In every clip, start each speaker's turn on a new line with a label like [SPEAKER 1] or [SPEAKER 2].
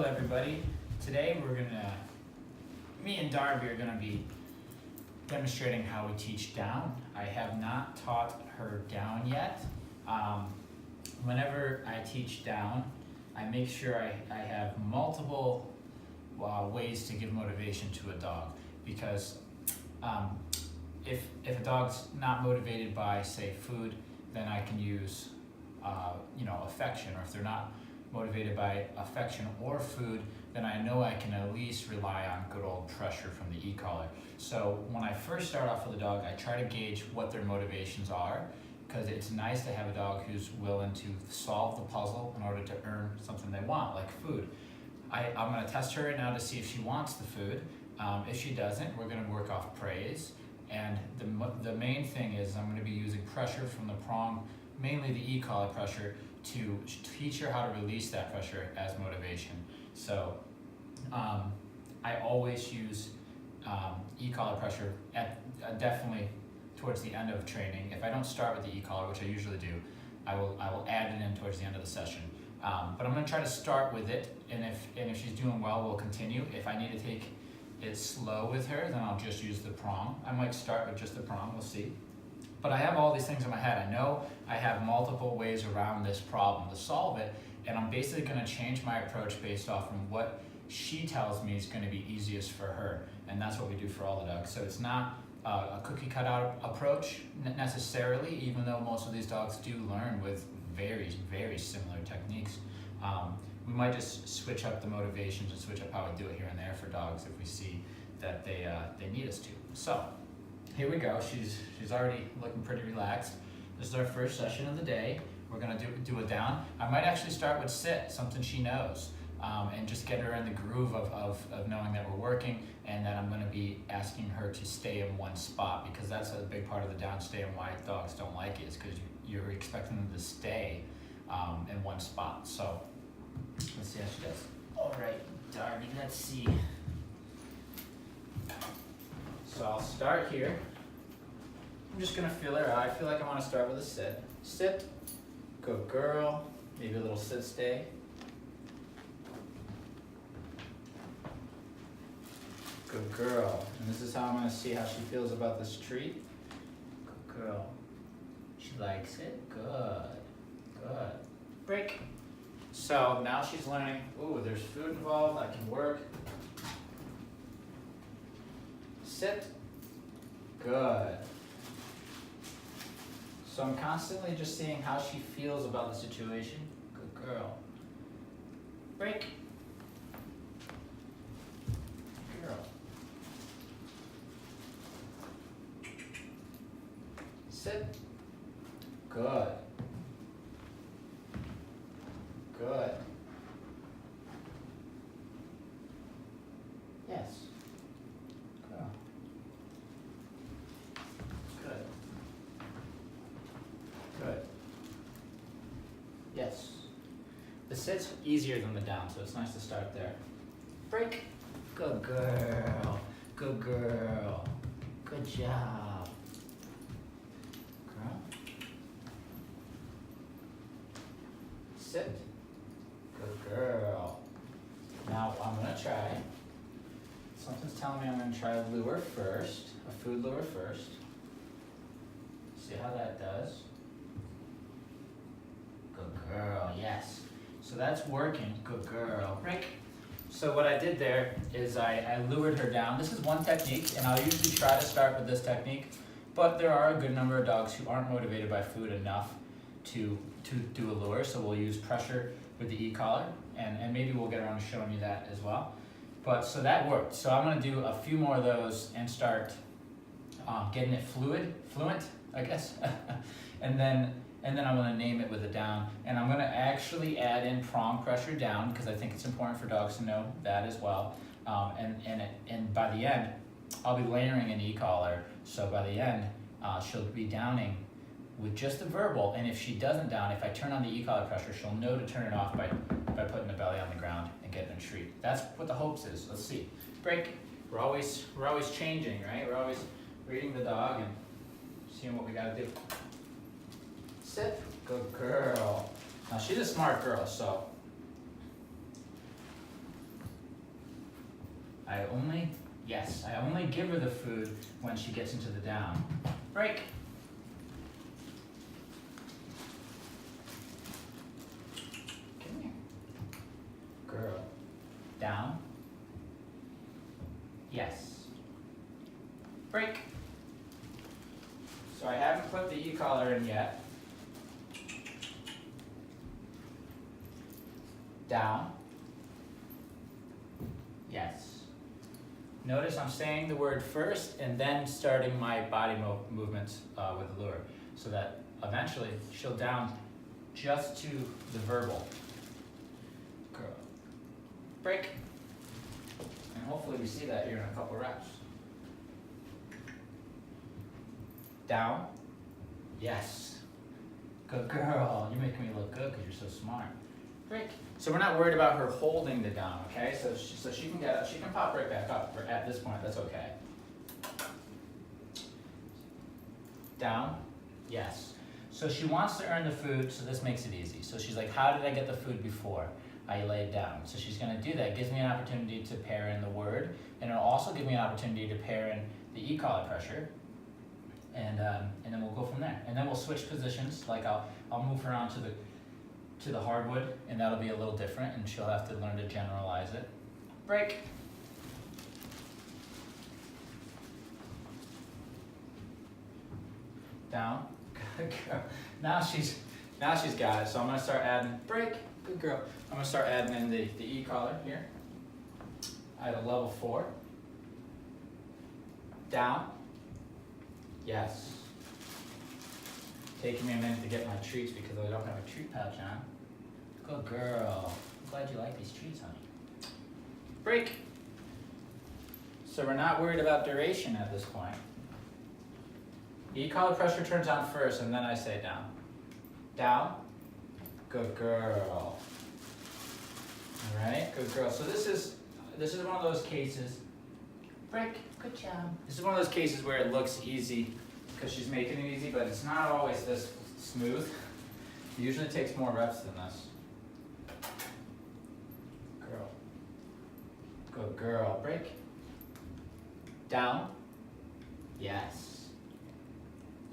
[SPEAKER 1] Hello everybody. Today me and Darby are gonna be demonstrating how we teach down. I have not taught her down yet. Whenever I teach down, I make sure I have multiple ways to give motivation to a dog, because if a dog's not motivated by, say, food, then I can use affection. Or if they're not motivated by affection or food, then I know I can at least rely on good old pressure from the e-collar. So when I first start off with a dog, I try to gauge what their motivations are, because it's nice to have a dog who's willing to solve the puzzle in order to earn something they want, like food. I'm going to test her right now to see if she wants the food. If she doesn't, we're going to work off praise. And the main thing is I'm going to be using pressure from the prong, mainly the e-collar pressure, to teach her how to release that pressure as motivation. So I always use e-collar pressure definitely towards the end of training. If I don't start with the e-collar, which I usually do, I will add it in towards the end of the session. But I'm going to try to start with it, and if she's doing well, we'll continue. If I need to take it slow with her, then I'll just use the prong. I might start with just the prong, we'll see. But I have all these things in my head. I know I have multiple ways around this problem to solve it, and I'm basically going to change my approach based off from what she tells me is going to be easiest for her, and that's what we do for all the dogs. So it's not a cookie cutout approach necessarily, even though most of these dogs do learn with very, very similar techniques. We might just switch up the motivations and switch up how we do it here and there for dogs if we see that they need us to. So here we go. She's already looking pretty relaxed. This is our first session of the day. We're gonna do a down. I might actually start with sit, something she knows, and just get her in the groove of knowing that we're working, and that I'm gonna be asking her to stay in one spot, because that's a big part of the down stay and why dogs don't like it, is because you're expecting them to stay in one spot. So let's see how she does. All right, Darby, let's see. So I'll start here. I'm just gonna feel her out. I feel like I wanna start with a sit. Sit, good girl. Maybe a little sit stay. Good girl. And this is how I'm gonna see how she feels about this treat. Good girl. She likes it, good, good. Break. So now she's learning, ooh, there's food involved, I can work. Sit, good. So I'm constantly just seeing how she feels about the situation. Good girl. Break. Girl. Sit. Good. Good. Yes. Good. Good. Good. Yes. The sit's easier than the down, so it's nice to start there. Break. Good girl. Good girl. Good job. Girl. Sit. Good girl. Now I'm gonna try. Something's telling me I'm gonna try a lure first, a food lure first. See how that does. Good girl, yes. So that's working, good girl. Break. So what I did there is I lured her down. This is one technique, and I'll usually try to start with this technique, but there are a good number of dogs who aren't motivated by food enough to do a lure, so we'll use pressure with the e-collar, and maybe we'll get around to showing you that as well. But so that worked. So I'm gonna do a few more of those and start getting it fluent, I guess. and then I'm gonna name it with a down, and I'm gonna actually add in prong pressure down, because I think it's important for dogs to know that as well. And by the end, I'll be layering an e-collar, so by the end, she'll be downing with just a verbal, and if she doesn't down, if I turn on the e-collar pressure, she'll know to turn it off by putting the belly on the ground and getting a treat. That's what the hopes is. Let's see. Break. We're always changing, right? We're always reading the dog and seeing what we gotta do. Sit. Good girl. Now she's a smart girl, so I only give her the food when she gets into the down. Break. Come here. Girl. Down. Yes. Break. So I haven't put the e-collar in yet. Down. Yes. Notice I'm saying the word first and then starting my body movements with the lure, so that eventually she'll down just to the verbal. Girl. Break. And hopefully we see that here in a couple reps. Down. Yes. Good girl. You're making me look good because you're so smart. Break. So we're not worried about her holding the down, okay? So she can get up. She can pop right back up at this point. That's okay. Down. Yes. So she wants to earn the food, so this makes it easy. So she's like, how did I get the food before I laid down? So she's going to do that. It gives me an opportunity to pair in the word, and it'll also give me an opportunity to pair in the e-collar pressure. And then we'll go from there. And then we'll switch positions. Like I'll move her on to the hardwood, and that'll be a little different, and she'll have to learn to generalize it. Break. Down. Good girl. Now she's got it. So I'm gonna start adding break. Good girl. I'm gonna start adding in the e-collar here. At a level 4. Down. Yes. Taking me a minute to get my treats because I don't have a treat pouch on. Good girl. I'm glad you like these treats, honey. Break. So we're not worried about duration at this point. E-collar pressure turns on first, and then I say down. Down. Good girl. All right, good girl. So this is one of those cases. Break. Good job. This is one of those cases where it looks easy because she's making it easy, but it's not always this smooth. It usually takes more reps than this. Girl. Good girl. Break. Down. Yes.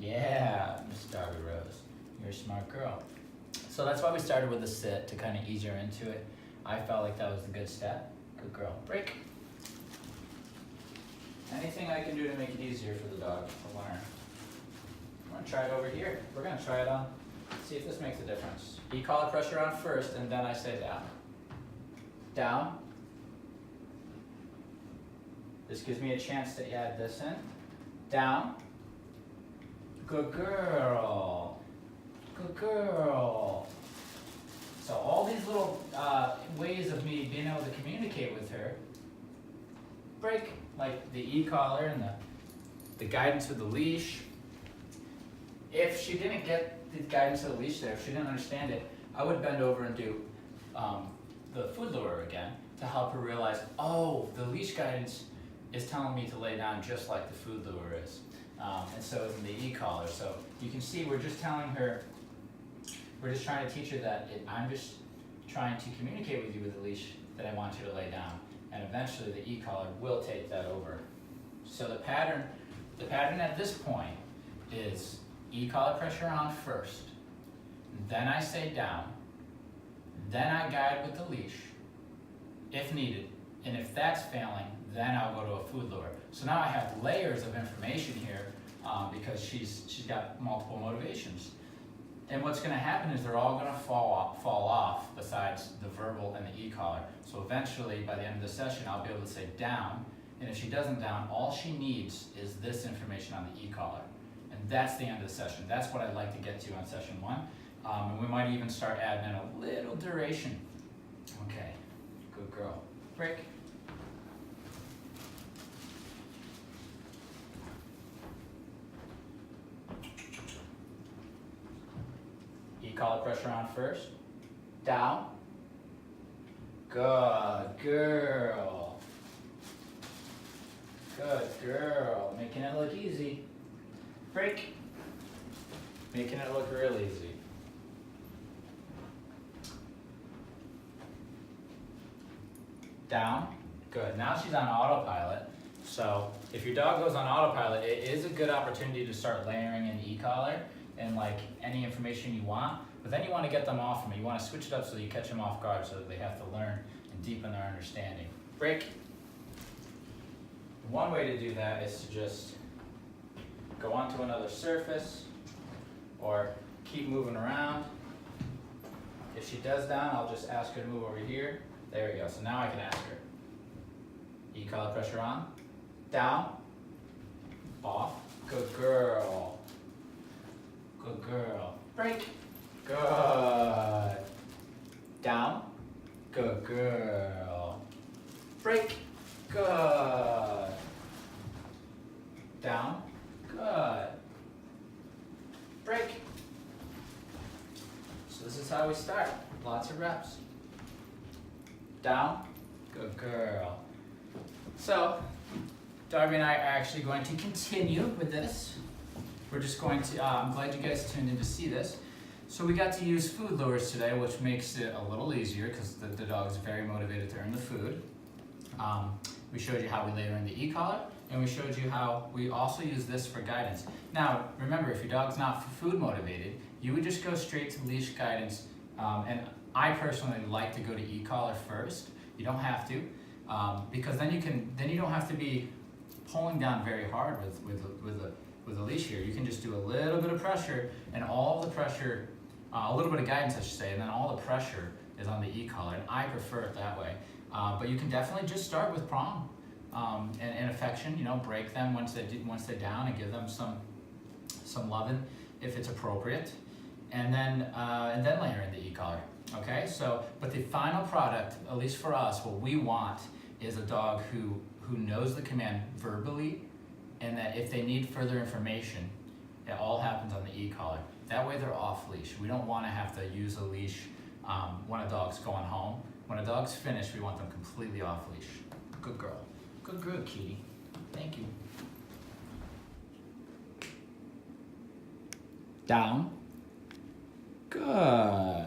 [SPEAKER 1] Yeah, Miss Darby Rose. You're a smart girl. So that's why we started with the sit, to kind of ease her into it. I felt like that was a good step. Good girl. Break. Anything I can do to make it easier for the dog to learn. I'm going to try it over here. We're going to try it on. See if this makes a difference. E-collar pressure on first, and then I say down. Down. This gives me a chance to add this in. Down. Good girl. Good girl. So all these little ways of me being able to communicate with her. Break. Like the e-collar and the guidance with the leash. If she didn't get the guidance of the leash there, if she didn't understand it, I would bend over and do the food lure again to help her realize, oh, the leash guidance is telling me to lay down just like the food lure is. And so is in the e-collar. So you can see we're just telling her, we're just trying to teach her that I'm just trying to communicate with you with the leash that I want you to lay down. And eventually the e-collar will take that over. So the pattern at this point is e-collar pressure on first, then I say down, then I guide with the leash, if needed, and if that's failing, then I'll go to a food lure. So now I have layers of information here because she's got multiple motivations. And what's going to happen is they're all going to fall off besides the verbal and the e-collar. So eventually, by the end of the session, I'll be able to say down. And if she doesn't down, all she needs is this information on the e-collar. And that's the end of the session. That's what I'd like to get to on session 1. And we might even start adding in a little duration. Okay, good girl. Break. E-collar pressure on first. Down. Good girl. Good girl. Making it look easy. Break. Making it look real easy. Down. Good. Now she's on autopilot. So if your dog goes on autopilot, it is a good opportunity to start layering in e-collar and like any information you want. But then you want to get them off from it. You want to switch it up so that you catch them off guard so that they have to learn and deepen their understanding. Break. One way to do that is to just go onto another surface or keep moving around. If she does down, I'll just ask her to move over here. There we go. So now I can ask her. E-collar pressure on. Down. Off. Good girl. Good girl. Break. Good. Down. Good girl. Break. Good. Down. Good. Break. So this is how we start. Lots of reps. Down. Good girl. So, Darby and I are actually going to continue with this. We're just going to, I'm glad you guys tuned in to see this. So we got to use food lures today, which makes it a little easier because the dog's very motivated to earn the food. We showed you how we layer in the e-collar, and we showed you how we also use this for guidance. Now, remember, if your dog's not food motivated, you would just go straight to leash guidance. And I personally like to go to e-collar first. You don't have to, because then you don't have to be pulling down very hard with a leash here. You can just do a little bit of pressure, and all the pressure, a little bit of guidance I should say, and then all the pressure is on the e-collar, and I prefer it that way. But you can definitely just start with prong and affection. You know, break them once they're down and give them some loving if it's appropriate, and then layer in the e-collar. Okay, so but the final product, at least for us, what we want is a dog who knows the command verbally, and that if they need further information, it all happens on the e-collar. That way they're off leash. We don't want to have to use a leash when a dog's going home. When a dog's finished, we want them completely off leash. Good girl. Good girl, kitty. Thank you. Down. Good.